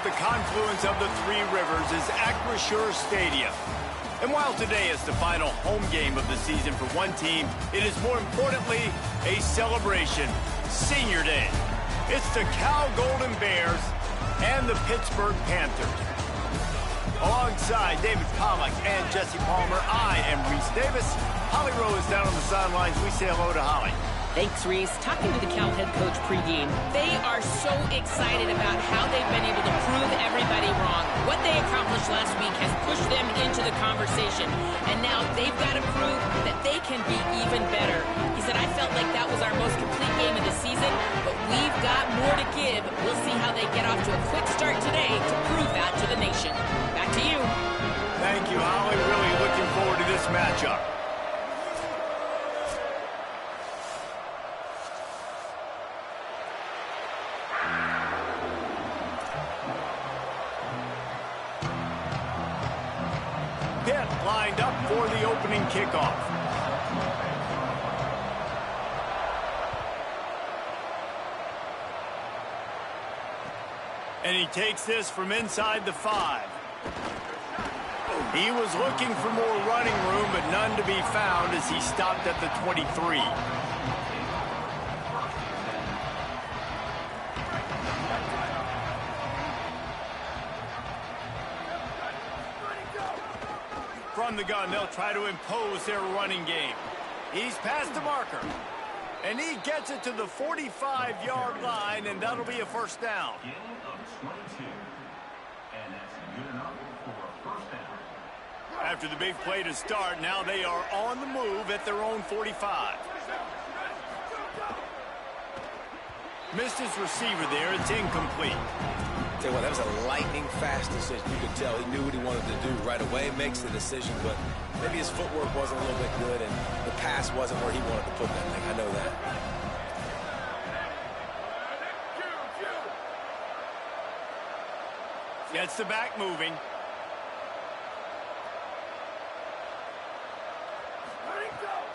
at the confluence of the three rivers is Acrisure Stadium. And while today is the final home game of the season for one team, it is more importantly a celebration, Senior Day. It's the Cal Golden Bears and the Pittsburgh Panthers. Alongside David Pollack and Jesse Palmer, I am Reese Davis. Holly Rowe is down on the sidelines. We say hello to Holly. Thanks, Reese. Talking to the Cal head coach pregame, they are so excited about how they've been able to prove everybody wrong. What they accomplished last week has pushed them into the conversation, and now they've got to prove that they can be even better. He said, I felt like that was our most complete game of the season, but we've got more to give. We'll see how they get off to a quick start today to prove that to the nation. Back to you. Thank you, Holly. Really looking forward to this matchup. Pitt lined up for the opening kickoff. And he takes this from inside the 5. He was looking for more running room, but none to be found as he stopped at the 23. From the gun, they'll try to impose their running game. He's past the marker. And he gets it to the 45-yard line, and that'll be a first down. After the big play to start, now they are on the move at their own 45. Missed his receiver there. It's incomplete. Tell you what, that was a lightning-fast decision. You could tell he knew what he wanted to do right away, makes the decision, but maybe his footwork wasn't a little bit good, and the pass wasn't where he wanted to put that thing. I know that. Gets the back moving.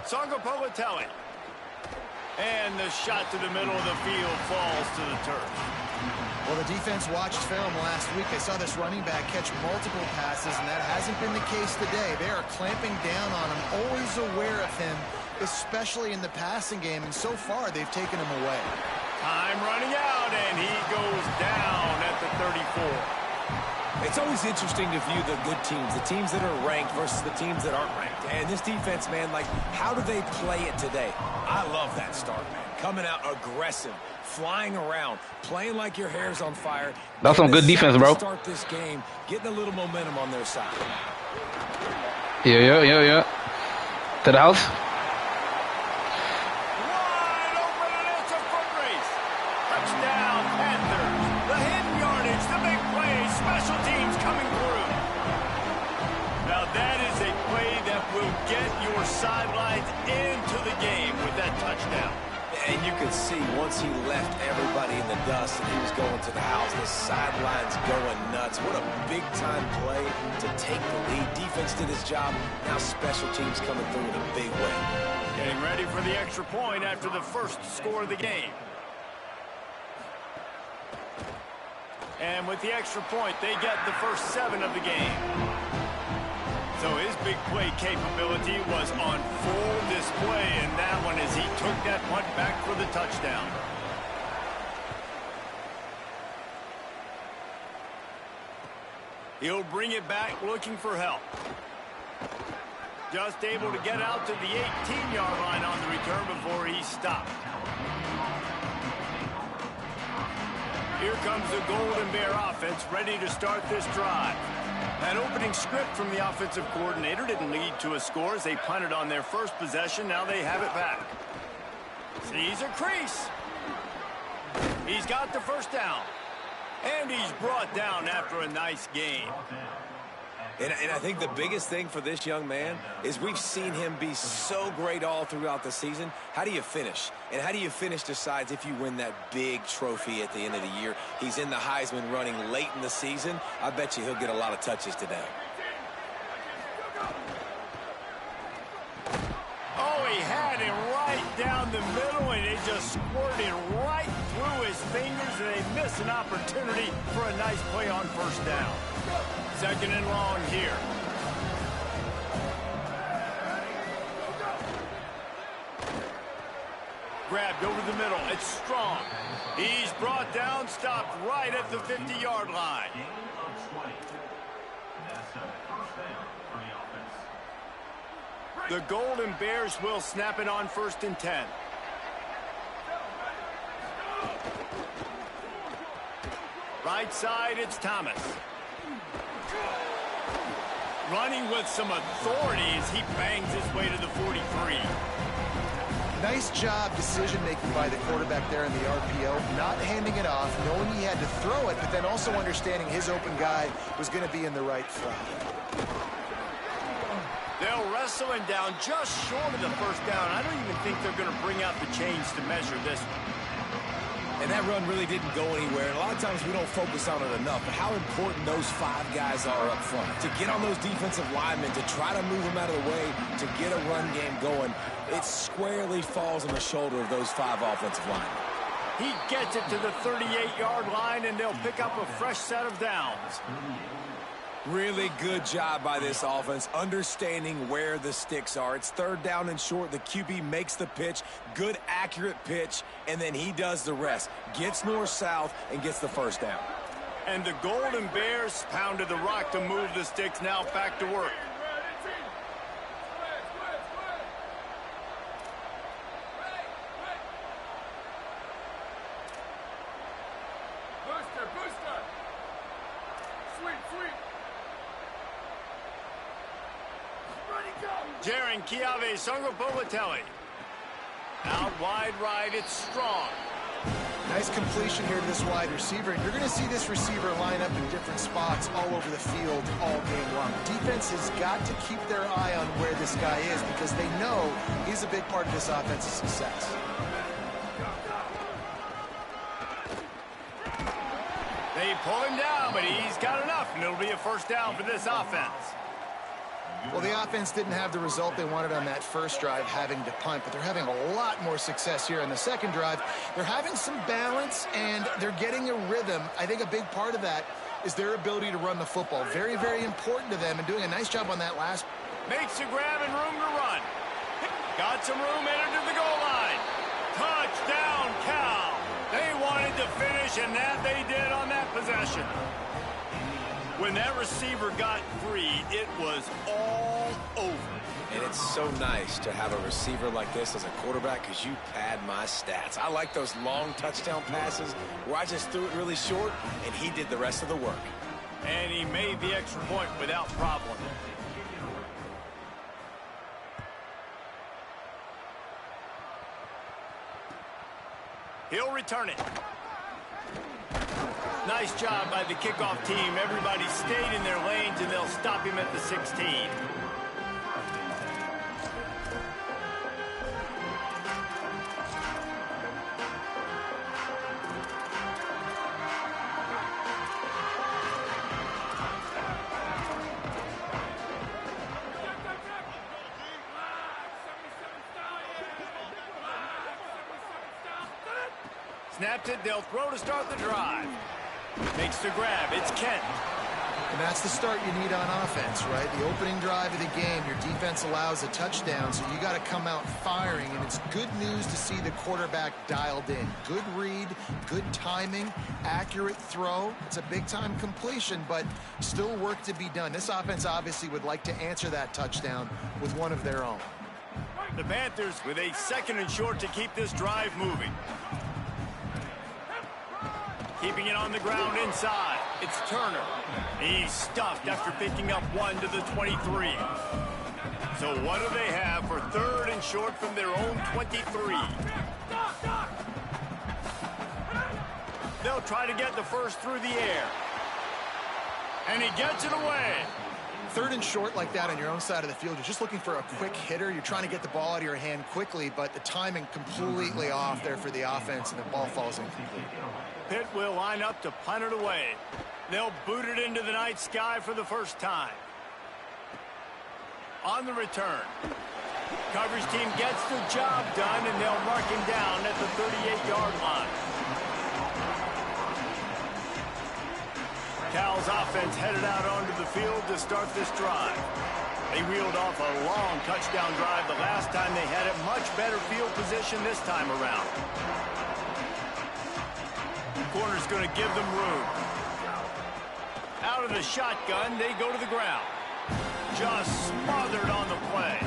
Songo Politelli. And the shot to the middle of the field falls to the turf. Well, the defense watched film last week. They saw this running back catch multiple passes, and that hasn't been the case today. They are clamping down on him, always aware of him, especially in the passing game, and so far they've taken him away. Time running out, and he goes down at the 34. It's always interesting to view the good teams, the teams that are ranked versus the teams that aren't ranked. And this defense, man, like, how do they play it today? I love that start, man. Coming out aggressive, flying around, playing like your hair's on fire. That's some good defense, bro. Start this game, getting a little momentum on their side. Yeah. To the house. Wide open, and it's a foot race. Touchdown, Panthers. The hidden yardage, the big play, special teams coming through. Now that is a play that will get your sidelines into the game with that touchdown. And you could see once he left everybody in the dust and he was going to the house, the sidelines going nuts. What a big-time play to take the lead. Defense did his job. Now special teams coming through in a big way. Getting ready for the extra point after the first score of the game. And with the extra point, they get the first 7 of the game. So his big play capability was on full display in that one as he took that punt back for the touchdown. He'll bring it back looking for help. Just able to get out to the 18-yard line on the return before he stopped. Here comes the Golden Bear offense ready to start this drive. That opening script from the offensive coordinator didn't lead to a score as they punted on their first possession. Now they have it back. Sees a crease. He's got the first down. And he's brought down after a nice game. And I think the biggest thing for this young man is we've seen him be so great all throughout the season. How do you finish? And how do you finish decides if you win that big trophy at the end of the year. He's in the Heisman running late in the season. I bet you he'll get a lot of touches today. Oh, he had him right right down the middle, and it just squirted right through his fingers, and they miss an opportunity for a nice play on first down. Second and long here. Grabbed over the middle. It's Strong. He's brought down, stopped right at the 50-yard line. The Golden Bears will snap it on 1st and 10. Right side, it's Thomas. Running with some authority as he bangs his way to the 43. Nice job decision-making by the quarterback there in the RPO, not handing it off, knowing he had to throw it, but then also understanding his open guy was going to be in the right spot. They'll wrestle him down just short of the first down. I don't even think they're going to bring out the chains to measure this one. And that run really didn't go anywhere. And a lot of times we don't focus on it enough, but how important those 5 guys are up front. To get on those defensive linemen, to try to move them out of the way, to get a run game going, it squarely falls on the shoulder of those 5 offensive linemen. He gets it to the 38-yard line, and they'll pick up a fresh set of downs. Really good job by this offense, understanding where the sticks are. It's 3rd down and short. The QB makes the pitch, good, accurate pitch, and then he does the rest. Gets north-south and gets the first down. And the Golden Bears pounded the rock to move the sticks, now back to work. Jaron Kiave Sungapolatelli. Out wide right, it's Strong. Nice completion here to this wide receiver, and you're going to see this receiver line up in different spots all over the field all game long. Defense has got to keep their eye on where this guy is because they know he's a big part of this offense's success. They pull him down, but he's got enough, and it'll be a first down for this offense. Well, the offense didn't have the result they wanted on that first drive, having to punt, but they're having a lot more success here in the second drive. They're having some balance, and they're getting a rhythm. I think a big part of that is their ability to run the football. Very, very important to them, and doing a nice job on that last. Makes a grab and room to run. Got some room, entered to the goal line. Touchdown, Cal. They wanted to finish, and that they did on that possession. When that receiver got free, it was all over. And it's so nice to have a receiver like this as a quarterback because you pad my stats. I like those long touchdown passes where I just threw it really short, and he did the rest of the work. And he made the extra point without problem. He'll return it. Nice job by the kickoff team. Everybody stayed in their lanes, and they'll stop him at the 16. Snapped it. They'll throw to start the drive. Makes the grab. It's Kent. And that's the start you need on offense, right? The opening drive of the game, your defense allows a touchdown, so you got to come out firing, and it's good news to see the quarterback dialed in. Good read, good timing, accurate throw. It's a big-time completion, but still work to be done. This offense obviously would like to answer that touchdown with one of their own. The Panthers with a 2nd and short to keep this drive moving. Keeping it on the ground inside. It's Turner. He's stuffed after picking up 1 to the 23. So what do they have for 3rd and short from their own 23? They'll try to get the first through the air. And he gets it away. 3rd and short like that on your own side of the field, you're just looking for a quick hitter. You're trying to get the ball out of your hand quickly, but the timing completely off there for the offense, and the ball falls incomplete. Pitt will line up to punt it away. They'll boot it into the night sky for the first time. On the return. Coverage team gets the job done, and they'll mark him down at the 38-yard line. Cal's offense headed out onto the field to start this drive. They reeled off a long touchdown drive the last time they had it. Much better field position this time around. Corner's going to give them room. Out of the shotgun, they go to the ground. Just smothered on the play.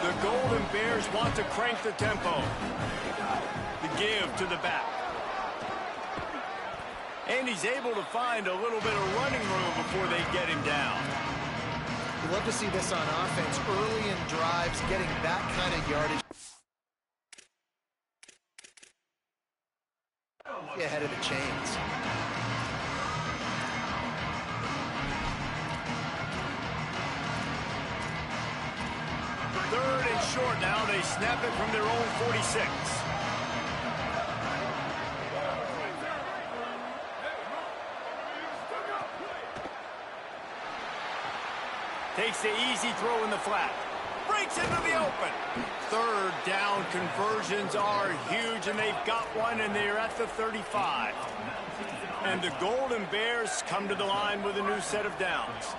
The Golden Bears want to crank the tempo. The give to the back. And he's able to find a little bit of running room before they get him down. You love to see this on offense early in drives, getting that kind of yardage. Ahead of the chains. Third and short now. They snap it from their own 46. Takes the easy throw in the flat. Breaks into the open. Third down conversions are huge, and they've got one, and they're at the 35. And the Golden Bears come to the line with a new set of downs.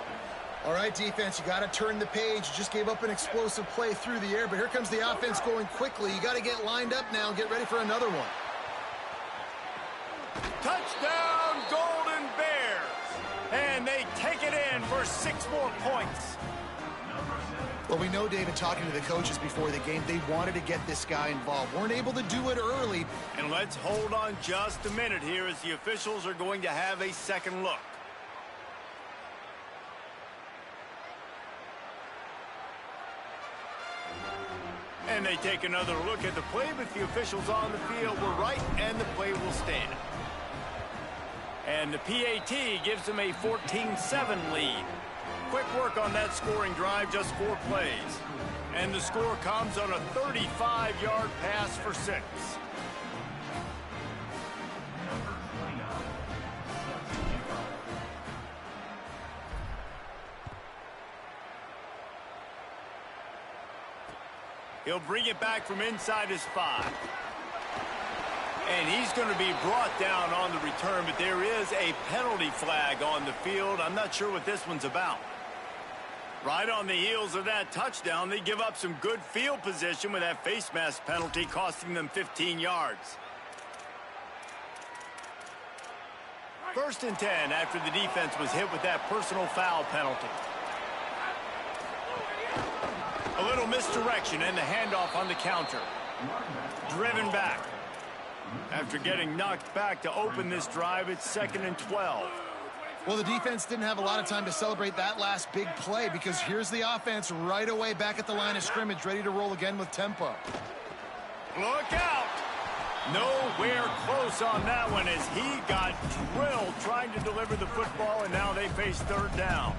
All right, defense, you got to turn the page. You just gave up an explosive play through the air, but here comes the offense going quickly. You got to get lined up now and get ready for another one. Touchdown, Golden Bears! And they take it in for 6 more points. Well, we know, David, talking to the coaches before the game, they wanted to get this guy involved. Weren't able to do it early. And let's hold on just a minute here as the officials are going to have a second look. And they take another look at the play, but the officials on the field were right, and the play will stand. And the PAT gives them a 14-7 lead. Quick work on that scoring drive, just 4 plays. And the score comes on a 35-yard pass for 6. He'll bring it back from inside his 5. And he's going to be brought down on the return, but there is a penalty flag on the field. I'm not sure what this one's about. Right on the heels of that touchdown, they give up some good field position with that face mask penalty costing them 15 yards. 1st and 10 after the defense was hit with that personal foul penalty. A little misdirection and the handoff on the counter. Driven back. After getting knocked back to open this drive, it's 2nd and 12. Well, the defense didn't have a lot of time to celebrate that last big play because here's the offense right away back at the line of scrimmage, ready to roll again with tempo. Look out! Nowhere close on that one as he got drilled trying to deliver the football, and now they face 3rd down.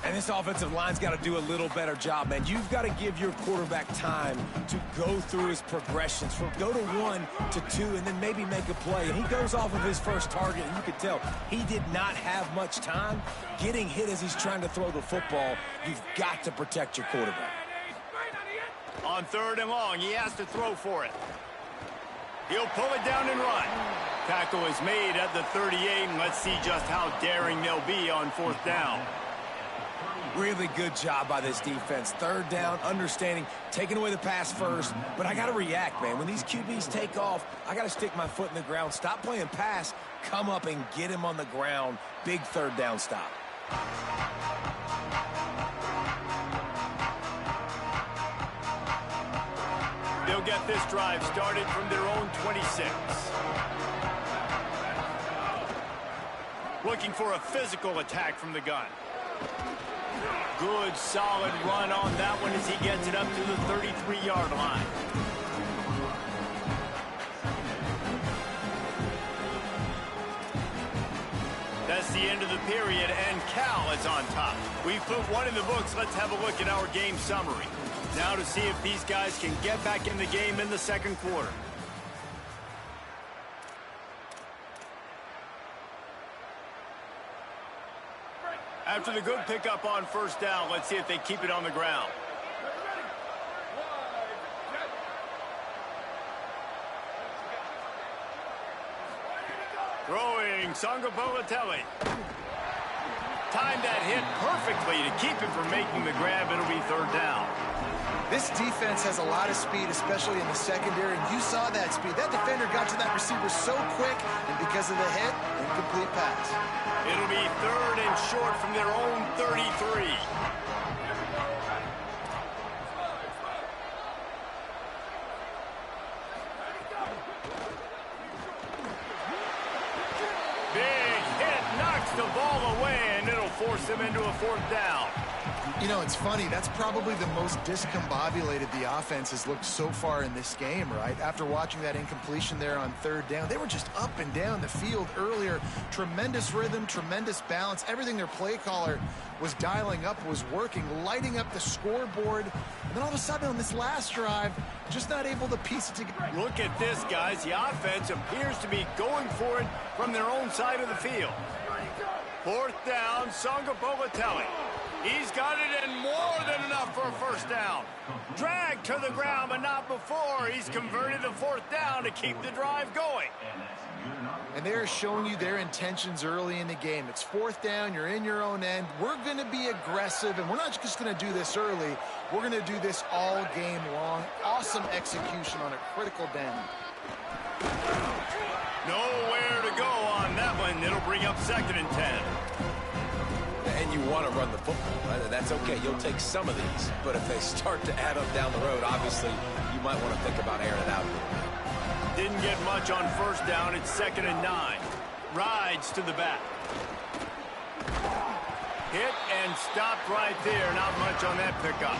And this offensive line's got to do a little better job, man. You've got to give your quarterback time to go through his progressions from go to 1 to 2 and then maybe make a play. And he goes off of his first target, and you can tell he did not have much time getting hit as he's trying to throw the football. You've got to protect your quarterback. On 3rd and long, he has to throw for it. He'll pull it down and run. Tackle is made at the 38, and let's see just how daring they'll be on 4th down. Really good job by this defense. 3rd down, understanding, taking away the pass first. But I got to react, man. When these QBs take off, I got to stick my foot in the ground. Stop playing pass. Come up and get him on the ground. Big 3rd down stop. They'll get this drive started from their own 26. Looking for a physical attack from the gun. Good, solid run on that one as he gets it up to the 33-yard line. That's the end of the period, and Cal is on top. We've put one in the books. Let's have a look at our game summary. Now to see if these guys can get back in the game in the 2nd quarter. After the good pickup on 1st down, let's see if they keep it on the ground. Throwing Songa Boateng. Timed that hit perfectly to keep him from making the grab. It'll be third down. This defense has a lot of speed, especially in the secondary, and you saw that speed. That defender got to that receiver so quick, and because of the hit, incomplete pass. It'll be third and short from their own 33. Big hit, knocks the ball away, and it'll force them into a fourth down. You know, it's funny. That's probably the most discombobulated the offense has looked so far in this game, right? After watching that incompletion there on third down, they were just up and down the field earlier. Tremendous rhythm, tremendous balance. Everything their play caller was dialing up was working, lighting up the scoreboard. And then all of a sudden on this last drive, just not able to piece it together. Look at this, guys. The offense appears to be going for it from their own side of the field. Fourth down, Songa Boateng. He's got it and more than enough for a first down. Dragged to the ground, but not before. He's converted the fourth down to keep the drive going. And they're showing you their intentions early in the game. It's fourth down, you're in your own end. We're going to be aggressive, and we're not just going to do this early. We're going to do this all game long. Awesome execution on a critical down. Nowhere to go on that one. It'll bring up second and 10. And you want to run the football, right? That's okay. You'll take some of these. But if they start to add up down the road, obviously, you might want to think about airing it out a little bit. Didn't get much on first down. It's second and 9. Rides to the back. Hit and stopped right there. Not much on that pickup.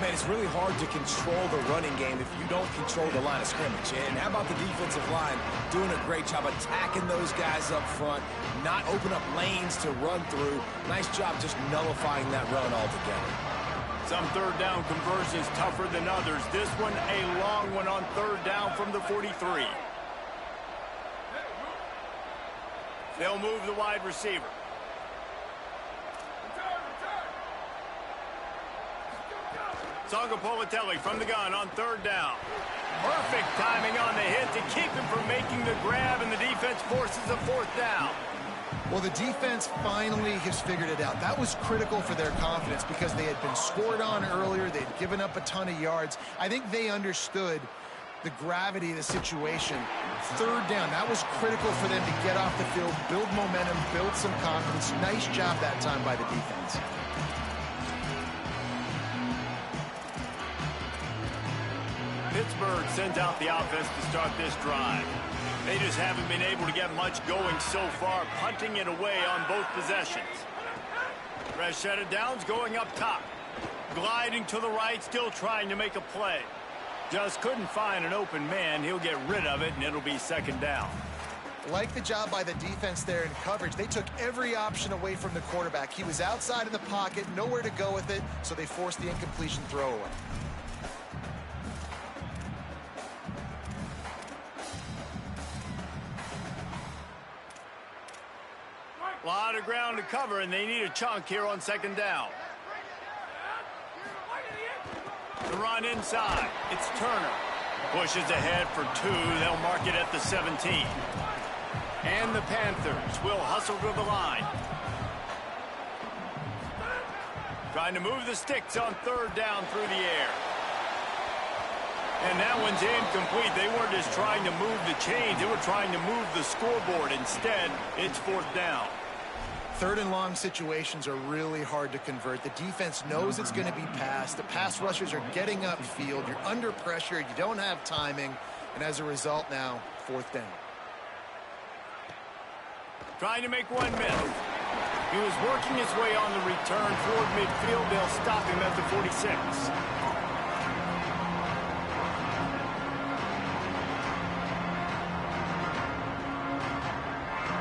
Man, it's really hard to control the running game if you don't control the line of scrimmage. And how about the defensive line doing a great job attacking those guys up front, not open up lanes to run through. Nice job just nullifying that run altogether. Some third down conversions tougher than others. This one a long one on third down from the 43. They'll move the wide receiver. Songa Boateng from the gun on third down. Perfect timing on the hit to keep him from making the grab, and the defense forces a fourth down. Well, the defense finally has figured it out. That was critical for their confidence because they had been scored on earlier. They'd given up a ton of yards. I think they understood the gravity of the situation. Third down, that was critical for them to get off the field, build momentum, build some confidence. Nice job that time by the defense. Pittsburgh sends out the offense to start this drive. They just haven't been able to get much going so far, punting it away on both possessions. Rashad Downs going up top. Gliding to the right, still trying to make a play. Just couldn't find an open man. He'll get rid of it, and it'll be second down. Like the job by the defense there in coverage. They took every option away from the quarterback. He was outside of the pocket, nowhere to go with it, so they forced the incompletion throwaway. A lot of ground to cover, and they need a chunk here on second down. The run inside. It's Turner. Pushes ahead for 2. They'll mark it at the 17. And the Panthers will hustle to the line. Trying to move the sticks on third down through the air. And that one's incomplete. They weren't just trying to move the chains. They were trying to move the scoreboard. Instead, it's fourth down. Third and long situations are really hard to convert. The defense knows it's going to be passed. The pass rushers are getting upfield. You're under pressure. You don't have timing. And as a result now, fourth down. Trying to make one miss. He was working his way on the return toward midfield. They'll stop him at the 46.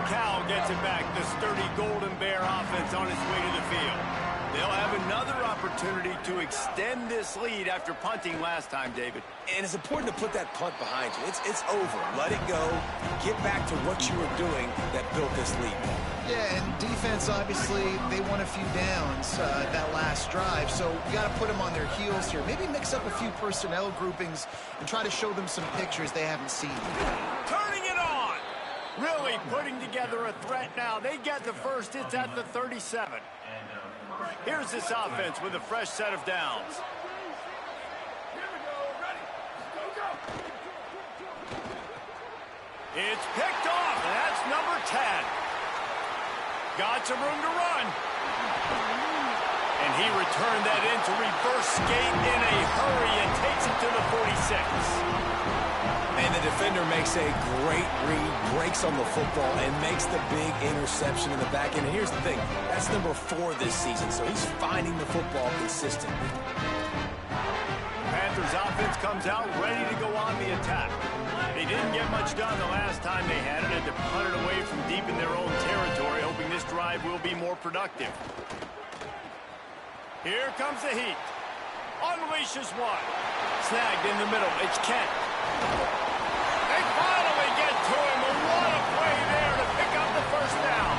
Cal gets it back. The sturdy Golden Bear offense on its way to the field. They'll have another opportunity to extend this lead after punting last time, David. And it's important to put that punt behind you. It's over. Let it go. Get back to what you were doing that built this lead. Yeah, and defense, obviously, they won a few downs that last drive, so you got to put them on their heels here. Maybe mix up a few personnel groupings and try to show them some pictures they haven't seen. Turning it on. Really putting together a threat now. They get the first. It's at the 37. Here's this offense with a fresh set of downs. It's picked off, and that's number 10. Got some room to run. And he returned that into reverse skate in a hurry and takes it to the 46. And the defender makes a great read, breaks on the football, and makes the big interception in the back end. And here's the thing, that's number 4 this season, so he's finding the football consistently. Panthers offense comes out ready to go on the attack. They didn't get much done the last time they had it, and to punt it away from deep in their own territory, hoping this drive will be more productive. Here comes the heat. Unleashes one. Snagged in the middle. It's Kent. They finally get to him. A lot of play there to pick up the first down.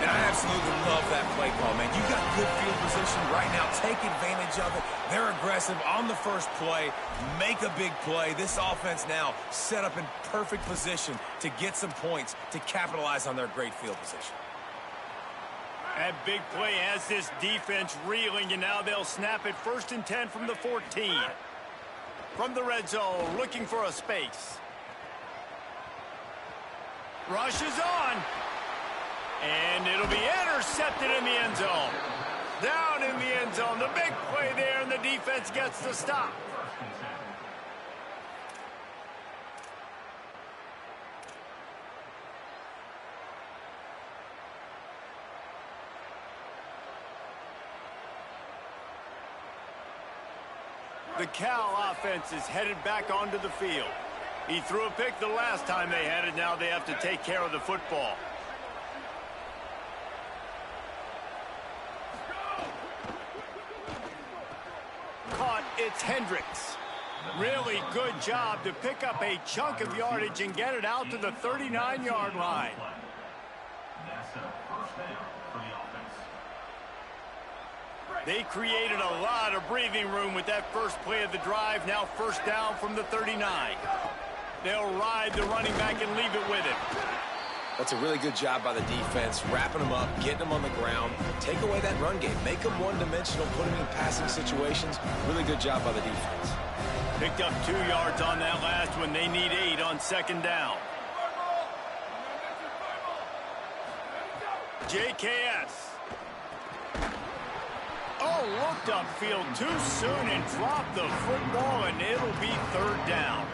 And I absolutely love that play call, man. You got good field position right now. Take advantage of it. They're aggressive on the first play. Make a big play. This offense now set up in perfect position to get some points to capitalize on their great field position. That big play has this defense reeling, and now they'll snap it 1st and 10 from the 14. From the red zone, looking for a space. Rushes on. And it'll be intercepted in the end zone. Down in the end zone. The big play there, and the defense gets the stop. The Cal offense is headed back onto the field. He threw a pick the last time they had it. Now they have to take care of the football. Caught, it's Hendricks. Really good job to pick up a chunk of yardage and get it out to the 39-yard line. They created a lot of breathing room with that first play of the drive. Now 1st down from the 39. They'll ride the running back and leave it with him. That's a really good job by the defense, wrapping them up, getting them on the ground. Take away that run game. Make them one-dimensional, put them in passing situations. Really good job by the defense. Picked up 2 yards on that last one. They need 8 on 2nd down. JKS. Oh, looked upfield too soon and dropped the football, and it'll be 3rd down.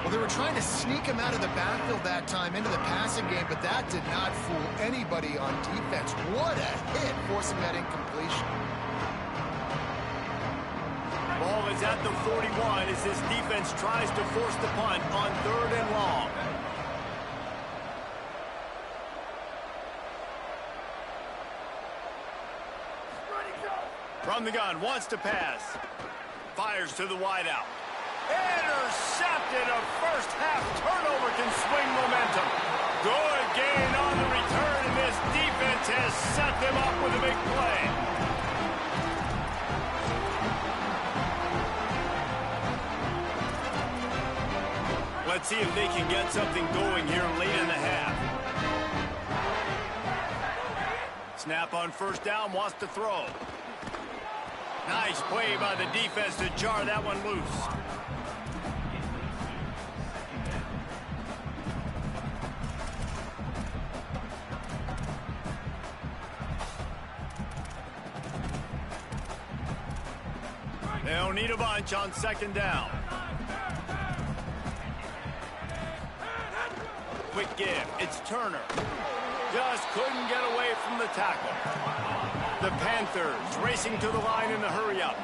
Well, they were trying to sneak him out of the backfield that time into the passing game, but that did not fool anybody on defense. What a hit, forcing that incompletion. Ball is at the 41 as this defense tries to force the punt on 3rd and long. From the gun, wants to pass. Fires to the wideout. Intercepted. A first-half turnover can swing momentum. Good gain on the return, and this defense has set them up with a big play. Let's see if they can get something going here late in the half. Snap on 1st down, wants to throw. Nice play by the defense to jar that one loose. They'll need a bunch on 2nd down. Quick give. It's Turner. Just couldn't get away from the tackle. The Panthers racing to the line in the hurry-up.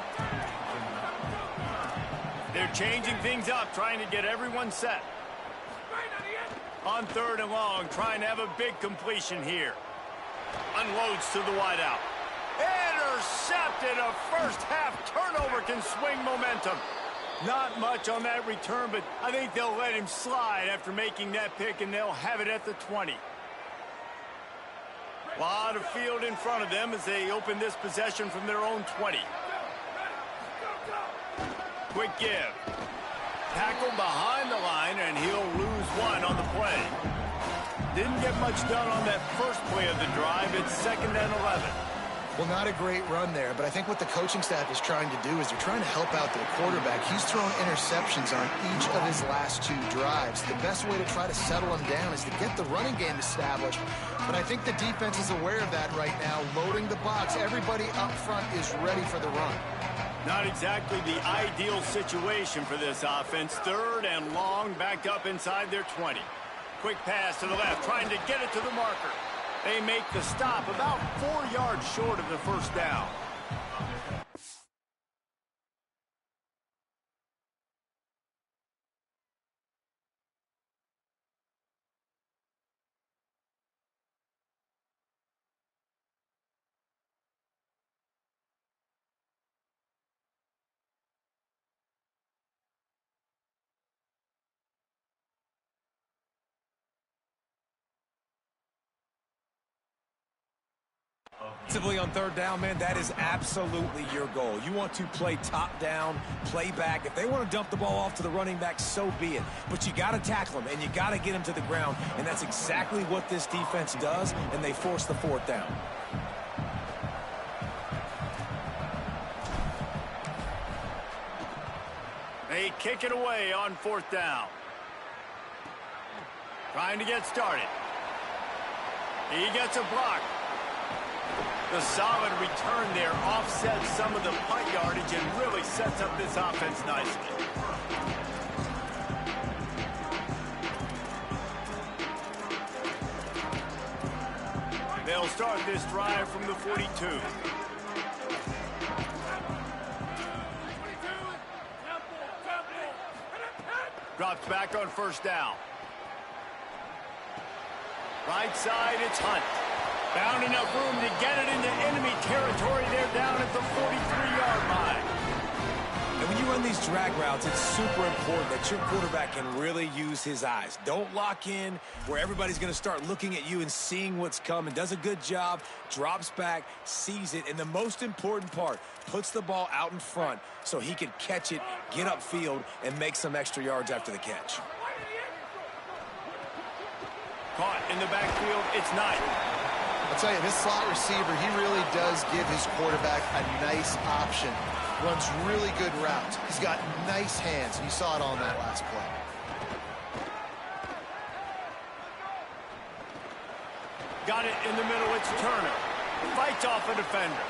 They're changing things up, trying to get everyone set. On 3rd and long, trying to have a big completion here. Unloads to the wideout. Intercepted. A first-half turnover can swing momentum. Not much on that return, but I think they'll let him slide after making that pick, and they'll have it at the 20. A lot of field in front of them as they open this possession from their own 20. Quick give. Tackle behind the line, and he'll lose one on the play. Didn't get much done on that first play of the drive. It's 2nd and 11. Well, not a great run there, but I think what the coaching staff is trying to do is they're trying to help out their quarterback. He's thrown interceptions on each of his last 2 drives. The best way to try to settle him down is to get the running game established. But I think the defense is aware of that right now, loading the box. Everybody up front is ready for the run. Not exactly the ideal situation for this offense. 3rd and long, backed up inside their 20. Quick pass to the left, trying to get it to the marker. They make the stop about 4 yards short of the first down. On 3rd down, man, that is absolutely your goal. You want to play top down, play back. If they want to dump the ball off to the running back, so be it. But you got to tackle them, and you got to get them to the ground, and that's exactly what this defense does, and they force the 4th down. They kick it away on 4th down. Trying to get started. He gets a block. The solid return there offsets some of the punt yardage and really sets up this offense nicely. They'll start this drive from the 42. Drops back on 1st down. Right side, it's Hunt. Found enough room to get it into enemy territory. They're down at the 43-yard line. And when you run these drag routes, it's super important that your quarterback can really use his eyes. Don't lock in where everybody's going to start looking at you and seeing what's coming. Does a good job, drops back, sees it, and the most important part, puts the ball out in front so he can catch it, get upfield, and make some extra yards after the catch. Caught in the backfield, it's Knight. I'll tell you, this slot receiver, he really does give his quarterback a nice option. Runs really good routes. He's got nice hands. You saw it on that last play. Got it in the middle. It's Turner. Fights off a defender.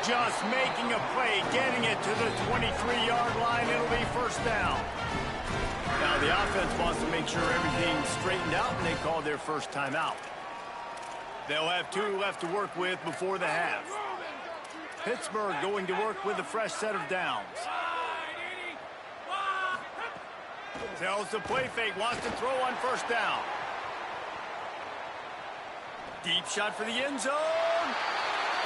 Just making a play, getting it to the 23-yard line. It'll be 1st down. Now the offense wants to make sure everything's straightened out, and they call their first timeout. They'll have 2 left to work with before the half. Pittsburgh going to work with a fresh set of downs. Tells the play fake, wants to throw on 1st down. Deep shot for the end zone.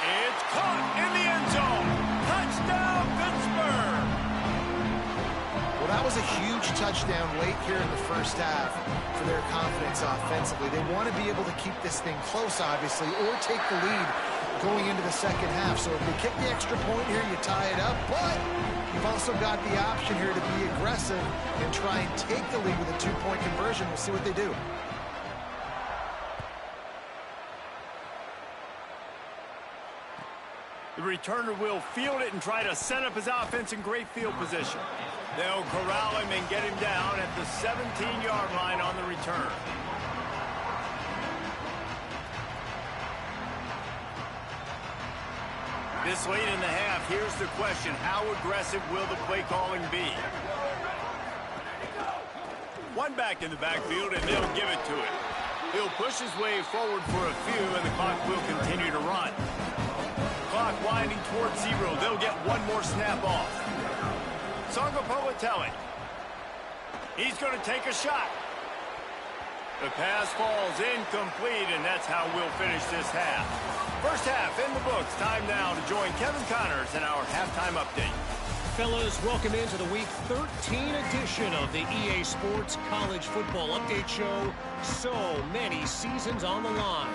It's caught in the end zone. Touchdown, Pittsburgh. Well, that was a huge touchdown late here in the first half for their confidence offensively. They want to be able to keep this thing close, obviously, or take the lead going into the second half. So if they kick the extra point here, you tie it up. But you've also got the option here to be aggressive and try and take the lead with a 2-point conversion. We'll see what they do. The returner will field it and try to set up his offense in great field position. They'll corral him and get him down at the 17-yard line on the return. This late in the half, here's the question. How aggressive will the play calling be? One back in the backfield, and they'll give it to him. He'll push his way forward for a few, and the clock will continue to run. Clock winding towards 0. They'll get one more snap off. Sagapolatelli. He's going to take a shot. The pass falls incomplete, and that's how we'll finish this half. First half in the books. Time now to join Kevin Connors in our halftime update. Fellas, welcome into the Week 13 edition of the EA Sports College Football Update Show. So many seasons on the line.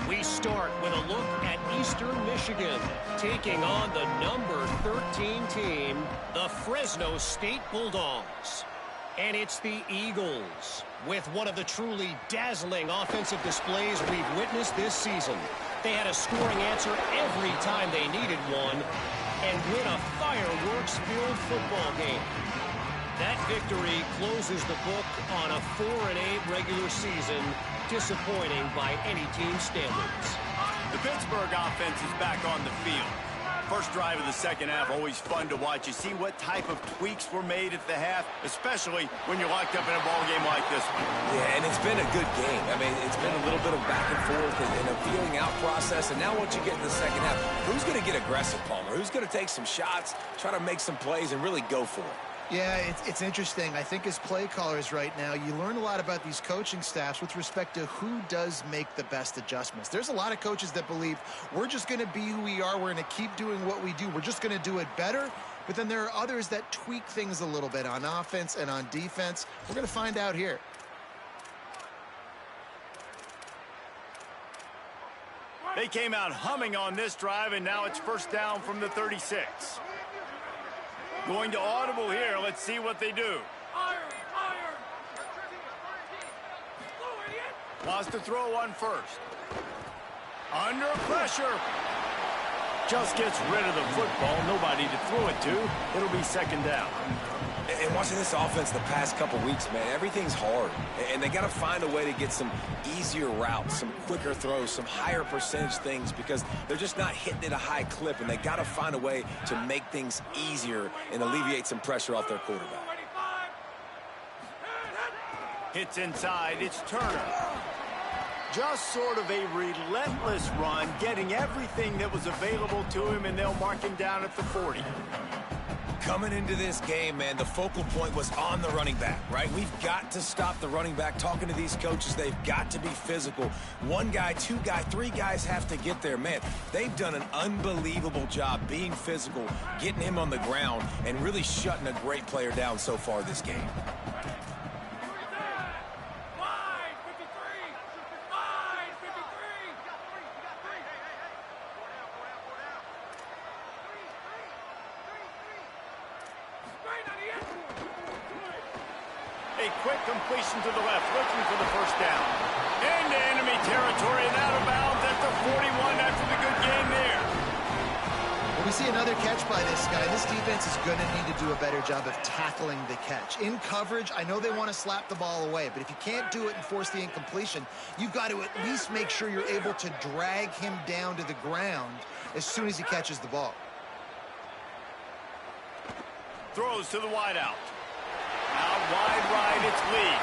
We start with a look at Eastern Michigan, taking on the number 13 team, the Fresno State Bulldogs. And it's the Eagles with one of the truly dazzling offensive displays we've witnessed this season. They had a scoring answer every time they needed one and win a fireworks-filled football game. That victory closes the book on a 4-8 regular season, disappointing by any team's standards. The Pittsburgh offense is back on the field. First drive of the second half, always fun to watch. You see what type of tweaks were made at the half, especially when you're locked up in a ball game like this one. Yeah, and it's been a good game. I mean, it's been a little bit of back and forth and a feeling out process. And now once you get in the second half, who's going to get aggressive, Palmer? Who's going to take some shots, try to make some plays, and really go for it? Yeah, it's interesting. I think as play callers right now, you learn a lot about these coaching staffs with respect to who does make the best adjustments. There's a lot of coaches that believe we're just going to be who we are. We're going to keep doing what we do. We're just going to do it better. But then there are others that tweak things a little bit on offense and on defense. We're going to find out here. They came out humming on this drive, and now it's first down from the 36. Going to audible here. Let's see what they do. Wants to throw one first. Under pressure. Just gets rid of the football. Nobody to throw it to. It'll be second down. And watching this offense the past couple weeks, man, everything's hard. And they got to find a way to get some easier routes, some quicker throws, some higher percentage things because they're just not hitting at a high clip. And they got to find a way to make things easier and alleviate some pressure off their quarterback. Hits inside. It's Turner. Just sort of a relentless run, getting everything that was available to him, and they'll mark him down at the 40. Coming into this game, man, the focal point was on the running back, right? We've got to stop the running back. Talking to these coaches, they've got to be physical. One guy, two guy, three guys have to get there. Man, they've done an unbelievable job being physical, getting him on the ground, and really shutting a great player down so far this game. A quick completion to the left, looking for the first down. Into enemy territory and out of bounds at the 41 after the good game there. When we see another catch by this guy, this defense is going to need to do a better job of tackling the catch. In coverage, I know they want to slap the ball away, but if you can't do it and force the incompletion, you've got to at least make sure you're able to drag him down to the ground as soon as he catches the ball. Throws to the wideout. Out wide right, it's Lee.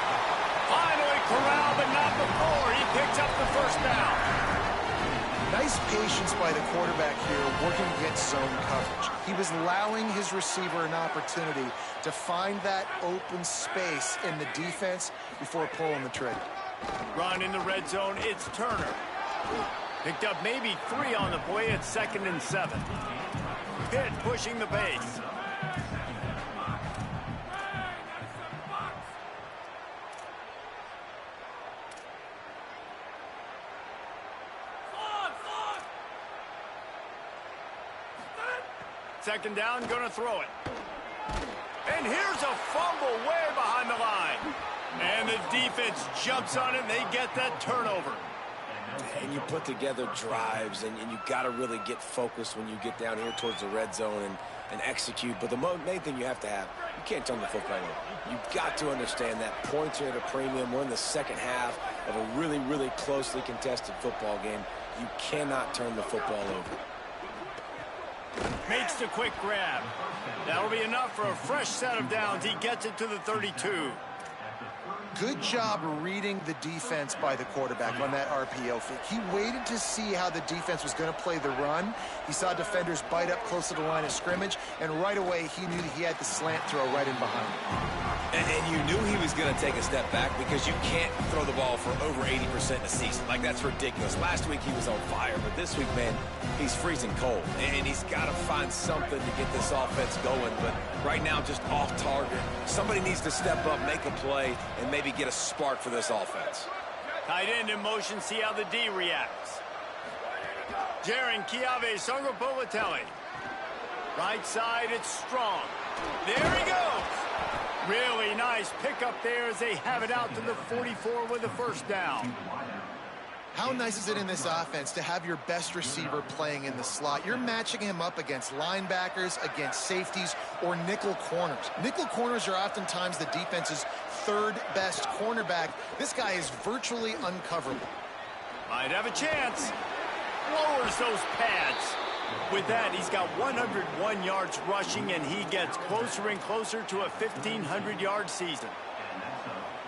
Finally corralled, but not before. He picks up the first down. Nice patience by the quarterback here working against zone coverage. He was allowing his receiver an opportunity to find that open space in the defense before pulling the trigger. Run in the red zone, it's Turner. Picked up maybe 3 on the play at 2nd and 7. Pitt pushing the pace. Second down, gonna throw it. And here's a fumble way behind the line. And the defense jumps on it, and they get that turnover. And you put together drives, and you got to really get focused when you get down here towards the red zone and execute. But the main thing you have to have, you can't turn the football over. You've got to understand that points are at a premium. We're in the second half of a really, really closely contested football game. You cannot turn the football over. Makes the quick grab. That'll be enough for a fresh set of downs. He gets it to the 32. Good job reading the defense by the quarterback on that RPO fake. He waited to see how the defense was going to play the run. He saw defenders bite up close to the line of scrimmage, and right away he knew that he had the slant throw right in behind him. And you knew he was going to take a step back because you can't throw the ball for over 80% a season. Like, that's ridiculous. Last week he was on fire, but this week, man, he's freezing cold. And he's got to find something to get this offense going. But right now, just off target. Somebody needs to step up, make a play, and maybe get a spark for this offense. Tight end in motion, see how the D reacts. Jaron Chiave Songopolitelli. Right side, it's Strong. There he goes. Really nice pickup there as they have it out to the 44 with a first down. How nice is it in this offense to have your best receiver playing in the slot? You're matching him up against linebackers, against safeties, or nickel corners. Nickel corners are oftentimes the defense's third best cornerback. This guy is virtually uncoverable. Might have a chance. Lowers those pads. With that, he's got 101 yards rushing, and he gets closer and closer to a 1,500-yard season.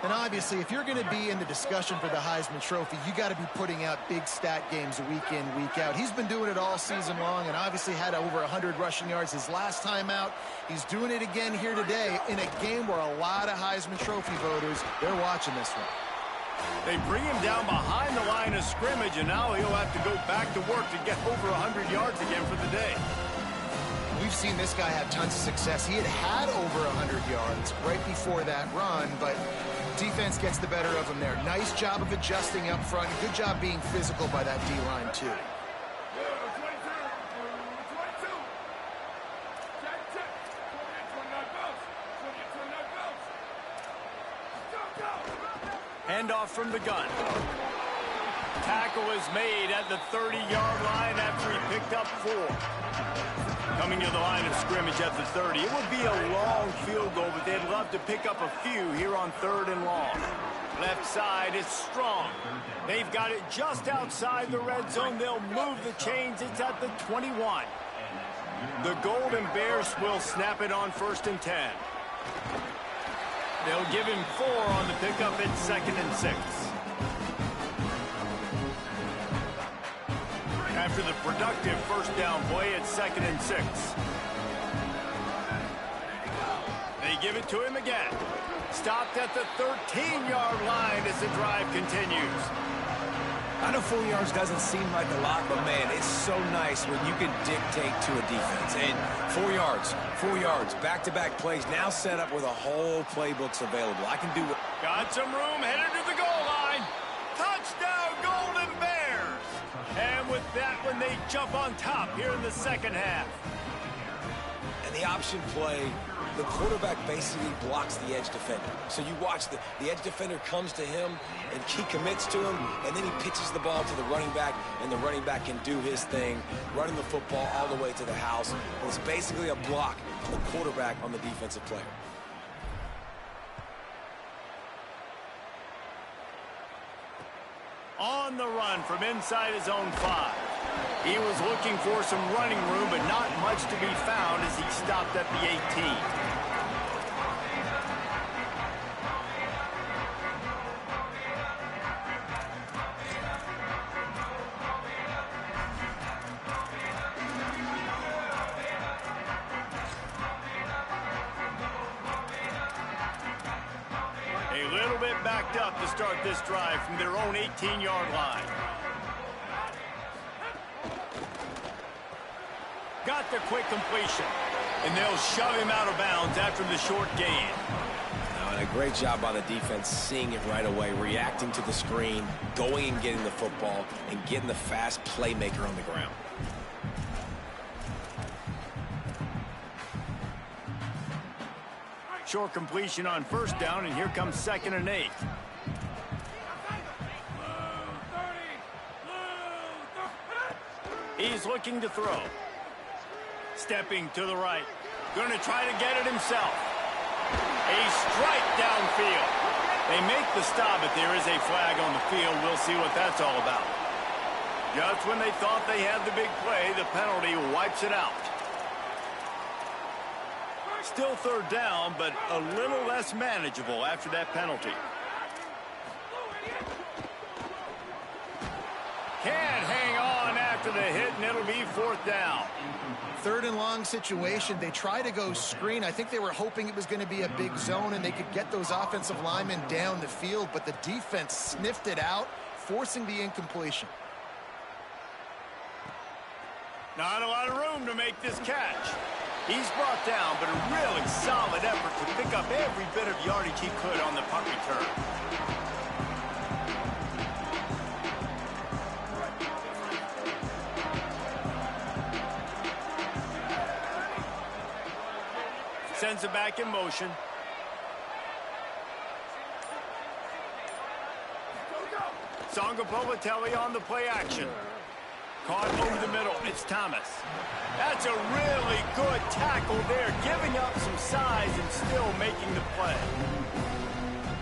And obviously, if you're going to be in the discussion for the Heisman Trophy, you got to be putting out big stat games week in, week out. He's been doing it all season long and obviously had over 100 rushing yards his last time out. He's doing it again here today in a game where a lot of Heisman Trophy voters, they're watching this one. They bring him down behind the line of scrimmage, and now he'll have to go back to work to get over 100 yards again for the day. We've seen this guy have tons of success. He had over 100 yards right before that run, but defense gets the better of him there. Nice job of adjusting up front. Good job being physical by that D-line, too. Handoff from the gun. Tackle is made at the 30-yard line after he picked up 4. Coming to the line of scrimmage at the 30. It would be a long field goal, but they'd love to pick up a few here on 3rd and long. Left side is strong. They've got it just outside the red zone. They'll move the chains. It's at the 21. The Golden Bears will snap it on 1st and 10. They'll give him 4 on the pickup at 2nd and 6. After the productive first down play at 2nd and 6. They give it to him again. Stopped at the 13-yard line as the drive continues. I know 4 yards doesn't seem like a lot, but man, it's so nice when you can dictate to a defense. And 4 yards, back-to-back plays now set up with a whole playbooks available. I can do it. Got some room, headed to the goal line. Touchdown, Golden Bears! And with that one, they jump on top here in the second half. And the option play, the quarterback basically blocks the edge defender. So you watch the edge defender comes to him, and he commits to him, and then he pitches the ball to the running back, and the running back can do his thing, running the football all the way to the house. And it's basically a block from the quarterback on the defensive player. On the run from inside his own 5. He was looking for some running room, but not much to be found as he stopped at the 18. A little bit backed up to start this drive from their own 18-yard line. Got the quick completion, and they'll shove him out of bounds after the short gain. And a great job by the defense seeing it right away, reacting to the screen, going and getting the football, and getting the fast playmaker on the ground. Short completion on first down, and here comes 2nd and 8. He's looking to throw. Stepping to the right. Going to try to get it himself. A strike downfield. They make the stop, but there is a flag on the field. We'll see what that's all about. Just when they thought they had the big play, the penalty wipes it out. Still 3rd down, but a little less manageable after that penalty. Can't hang on after the hit, and it'll be 4th down. 3rd and long situation. They try to go screen. I think they were hoping it was going to be a big zone and they could get those offensive linemen down the field, but the defense sniffed it out, forcing the incompletion. Not a lot of room to make this catch. He's brought down, but a really solid effort to pick up every bit of yardage he could on the punt return. Sends it back in motion. Sangapolatelli on the play action. Caught over the middle. It's Thomas. That's a really good tackle there, giving up some size and still making the play.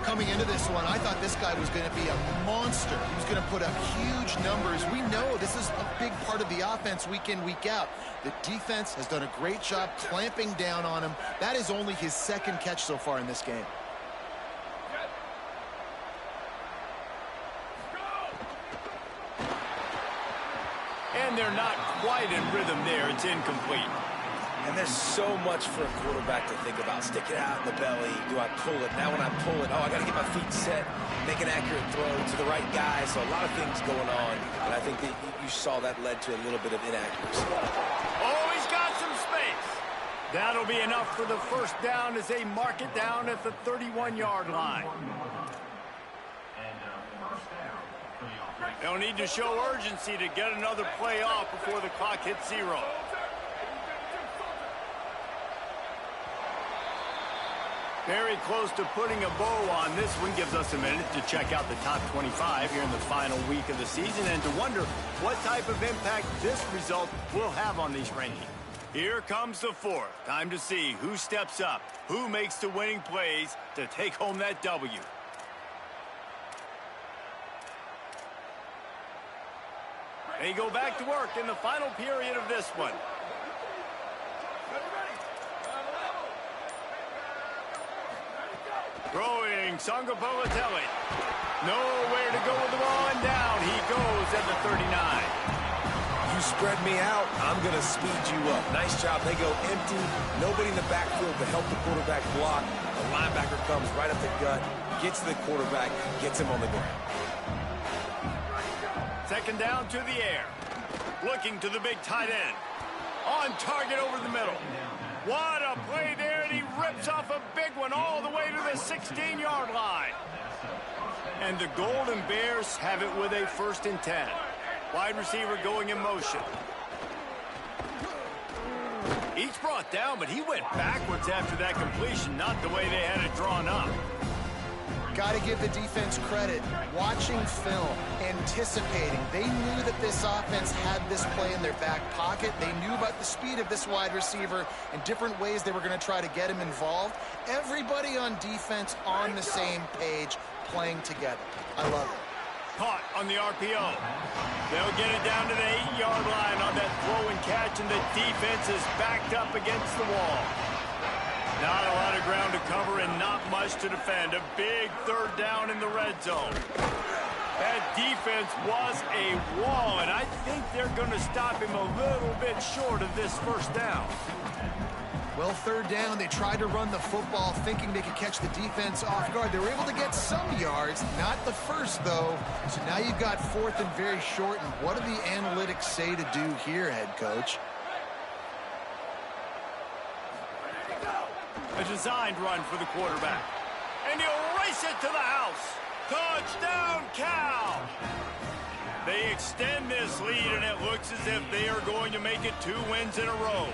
Coming into this one, I thought this guy was going to be a monster. He was going to put up huge numbers. We know this is a big part of the offense week in, week out. The defense has done a great job clamping down on him. That is only his second catch so far in this game. And they're not quite in rhythm there. It's incomplete. And there's so much for a quarterback to think about. Stick it out in the belly. Do I pull it? Now when I pull it, I got to get my feet set, make an accurate throw to the right guy. So a lot of things going on. And I think that you saw that led to a little bit of inaccuracy. Oh, he's got some space. That'll be enough for the first down as they mark it down at the 31-yard line. They'll need to show urgency to get another play off before the clock hits 0. Very close to putting a bow on this one. Gives us a minute to check out the top 25 here in the final week of the season and to wonder what type of impact this result will have on these rankings. Here comes the fourth. Time to see who steps up, who makes the winning plays to take home that W. They go back to work in the final period of this one. Throwing Sangapolatelli. Nowhere to go with the ball, and down he goes at the 39. You spread me out, I'm going to speed you up. Nice job. They go empty. Nobody in the backfield to help the quarterback block. The linebacker comes right up the gut, gets to the quarterback, gets him on the ground. Second down to the air. Looking to the big tight end. On target over the middle. What a play there, and he rips off a big one all the way to the 16-yard line. And the Golden Bears have it with a 1st and 10. Wide receiver going in motion. Each brought down, but he went backwards after that completion, not the way they had it drawn up. Got to give the defense credit. Watching film, anticipating. They knew that this offense had this play in their back pocket. They knew about the speed of this wide receiver and different ways they were going to try to get him involved. Everybody on defense on the same page, playing together. I love it. Caught on the RPO. They'll get it down to the 8-yard line on that throw and catch, and the defense is backed up against the wall. Not a lot of ground to cover and not much to defend. A big 3rd down in the red zone. That defense was a wall, and I think they're going to stop him a little bit short of this 1st down. Well, 3rd down, they tried to run the football thinking they could catch the defense off guard. They were able to get some yards, not the first, though. So now you've got 4th and very short, and what do the analytics say to do here, head coach? A designed run for the quarterback. And he'll race it to the house. Touchdown, Cal! They extend this lead, and it looks as if they are going to make it 2 wins in a row.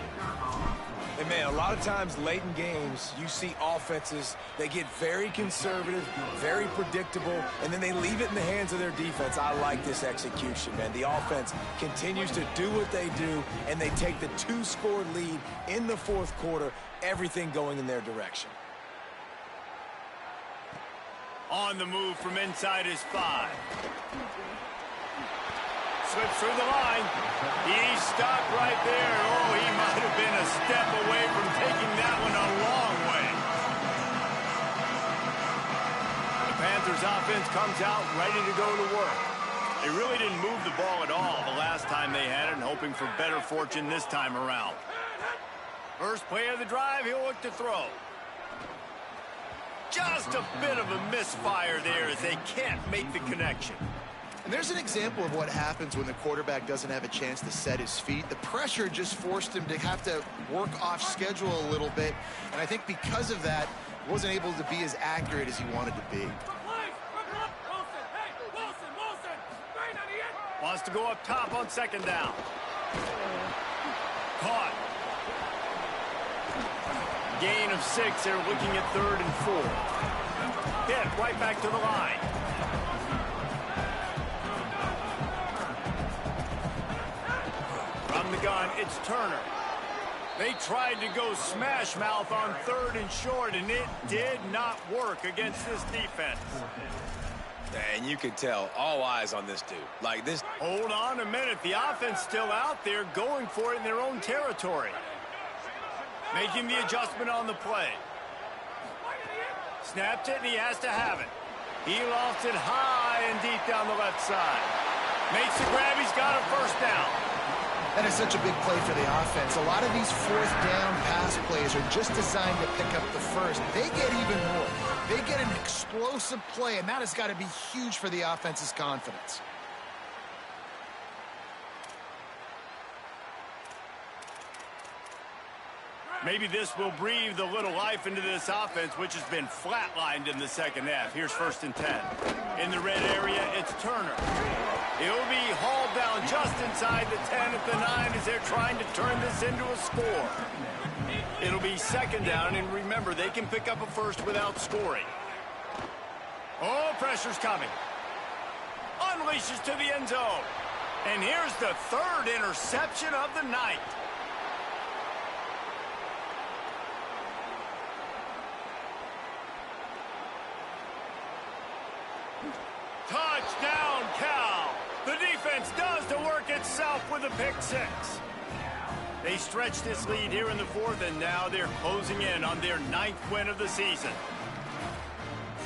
And, man, a lot of times late in games, you see offenses, they get very conservative, very predictable, and then they leave it in the hands of their defense. I like this execution, man. The offense continues to do what they do, and they take the 2-score lead in the 4th quarter, everything going in their direction. On the move from inside his 5. Slips through the line. He stopped right there. Oh, he might have been a step away from taking that one a long way. The Panthers offense comes out ready to go to work. They really didn't move the ball at all the last time they had it, and hoping for better fortune this time around. First play of the drive, he'll look to throw. Just a bit of a misfire there as they can't make the connection. And there's an example of what happens when the quarterback doesn't have a chance to set his feet. The pressure just forced him to have to work off schedule a little bit. And I think because of that, he wasn't able to be as accurate as he wanted to be. Wants to go up top on 2nd down. Caught. Gain of 6. They're looking at 3rd and 4. Hit right back to the line. it's Turner. They tried to go smash mouth on 3rd and short, and it did not work against this defense. And you can tell, all eyes on this dude. Like this. Hold on a minute. The offense still out there going for it in their own territory. Making the adjustment on the play. Snapped it, and he has to have it. He lofts it high and deep down the left side. Makes the grab. He's got a first down. That is such a big play for the offense. A lot of these 4th down pass plays are just designed to pick up the first. They get even more. They get an explosive play, and that has got to be huge for the offense's confidence. Maybe this will breathe a little life into this offense, which has been flatlined in the second half. Here's 1st and 10. In the red area, it's Turner. He'll be hauled down just inside the 10 at the 9 as they're trying to turn this into a score. It'll be 2nd down, and remember, they can pick up a first without scoring. Oh, pressure's coming. Unleashes to the end zone. And here's the 3rd interception of the night. Touchdown, Cal! The defense does the work itself with a pick 6. They stretch this lead here in the 4th, and now they're closing in on their 9th win of the season.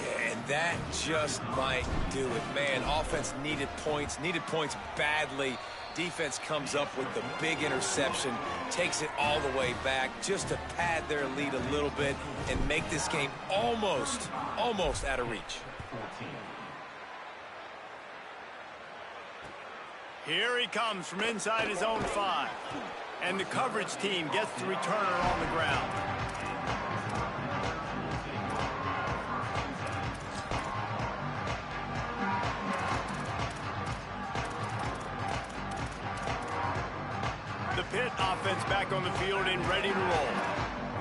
Yeah, and that just might do it. Man, offense needed points badly. Defense comes up with the big interception, takes it all the way back just to pad their lead a little bit and make this game almost out of reach. Here he comes from inside his own 5. And the coverage team gets the returner on the ground. The Pitt offense back on the field and ready to roll.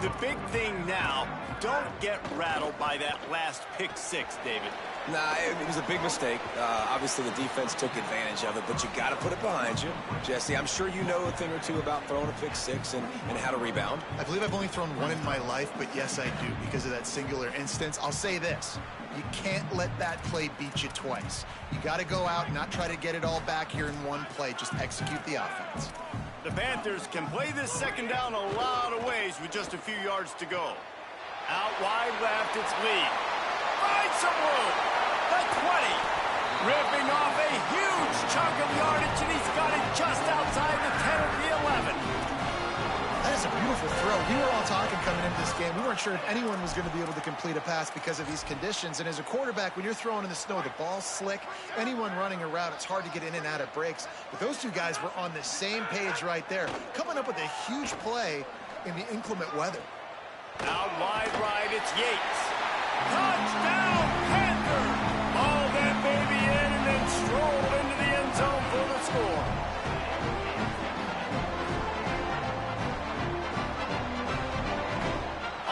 The big thing now, don't get rattled by that last pick 6, David. Nah, it was a big mistake. Obviously, the defense took advantage of it, but you got to put it behind you. Jesse, I'm sure you know a thing or two about throwing a pick 6 and how to rebound. I believe I've only thrown one in my life, but yes, I do because of that singular instance. I'll say this. You can't let that play beat you twice. You got to go out and not try to get it all back here in one play. Just execute the offense. The Panthers can play this 2nd down a lot of ways with just a few yards to go. Out wide left, it's Lee. Finds some room. The 20. Ripping off a huge chunk of yardage, and he's got it just outside the 10 of the 11. That is a beautiful throw. We were all talking coming into this game. We weren't sure if anyone was going to be able to complete a pass because of these conditions. And as a quarterback, when you're throwing in the snow, the ball's slick. Anyone running a route, it's hard to get in and out of breaks. But those two guys were on the same page right there, coming up with a huge play in the inclement weather. Out wide right, it's Yates. Touchdown, Panthers! Ball that baby in and then stroll into the end zone for the score.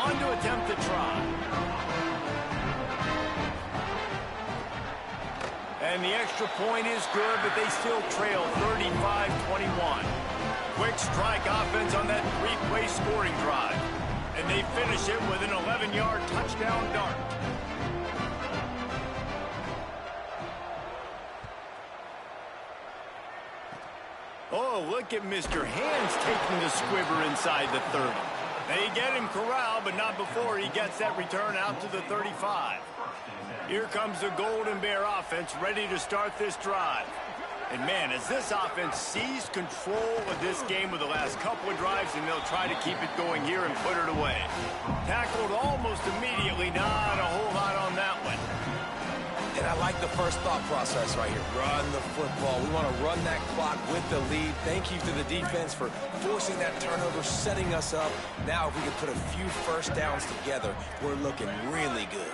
On to attempt the try. And the extra point is good, but they still trail 35-21. Quick strike offense on that 3-play scoring drive. And they finish it with an 11-yard touchdown dart. Oh, look at Mr. Hands taking the squibber inside the 30. They get him corralled, but not before he gets that return out to the 35. Here comes the Golden Bear offense ready to start this drive. And man, as this offense seized control of this game with the last couple of drives, and they'll try to keep it going here and put it away. Tackled almost immediately, not a whole lot on that one. And I like the first thought process right here. Run the football. We want to run that clock with the lead. Thank you to the defense for forcing that turnover, setting us up. Now, if we can put a few first downs together, we're looking really good.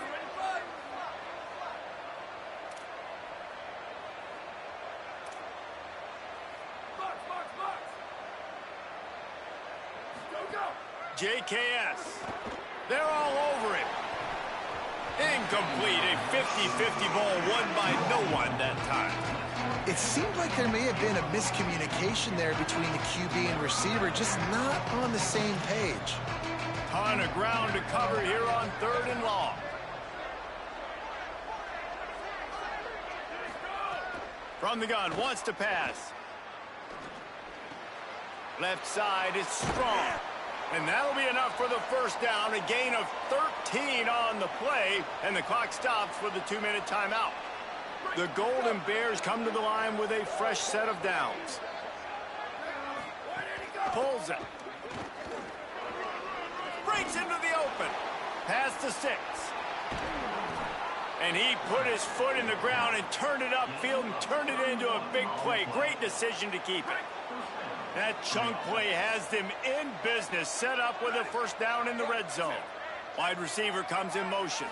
JKS. They're all over him. Incomplete. A 50-50 ball won by no one that time. It seemed like there may have been a miscommunication there between the QB and receiver, just not on the same page. Ton of ground to cover here on 3rd and long. From the gun, wants to pass. Left side is strong. And that'll be enough for the first down. A gain of 13 on the play. And the clock stops for the 2-minute timeout. The Golden Bears come to the line with a fresh set of downs. Pulls it. Breaks into the open. Pass to 6. And he put his foot in the ground and turned it upfield and turned it into a big play. Great decision to keep it. That chunk play has them in business, set up with a first down in the red zone. Wide receiver comes in motion.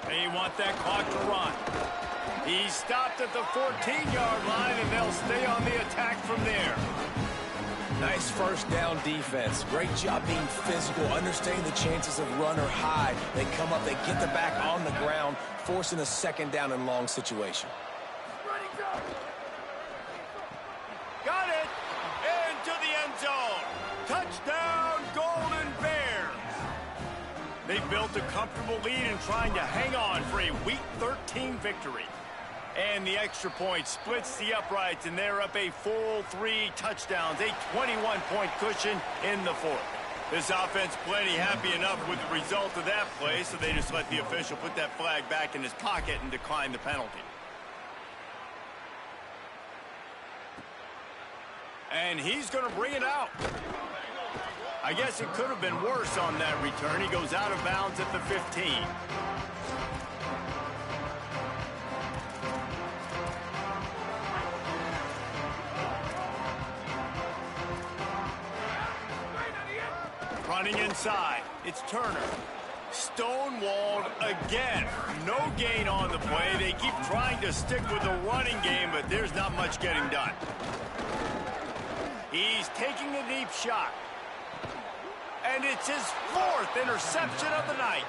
They want that clock to run. He stopped at the 14-yard line, and they'll stay on the attack from there. Nice first down defense. Great job being physical, understanding the chances of run or hide. They come up, they get the back on the ground, forcing a second down and long situation. Got it! Into the end zone. Touchdown, Golden Bears. They built a comfortable lead and trying to hang on for a Week 13 victory. And the extra point splits the uprights, and they're up a full 3 touchdowns, a 21-point cushion in the 4th. This offense plenty happy enough with the result of that play, so they just let the official put that flag back in his pocket and decline the penalty. And he's going to bring it out. I guess it could have been worse on that return. He goes out of bounds at the 15. Running inside, it's Turner. Stonewalled again. No gain on the play. They keep trying to stick with the running game, but there's not much getting done. He's taking a deep shot. And it's his 4th interception of the night.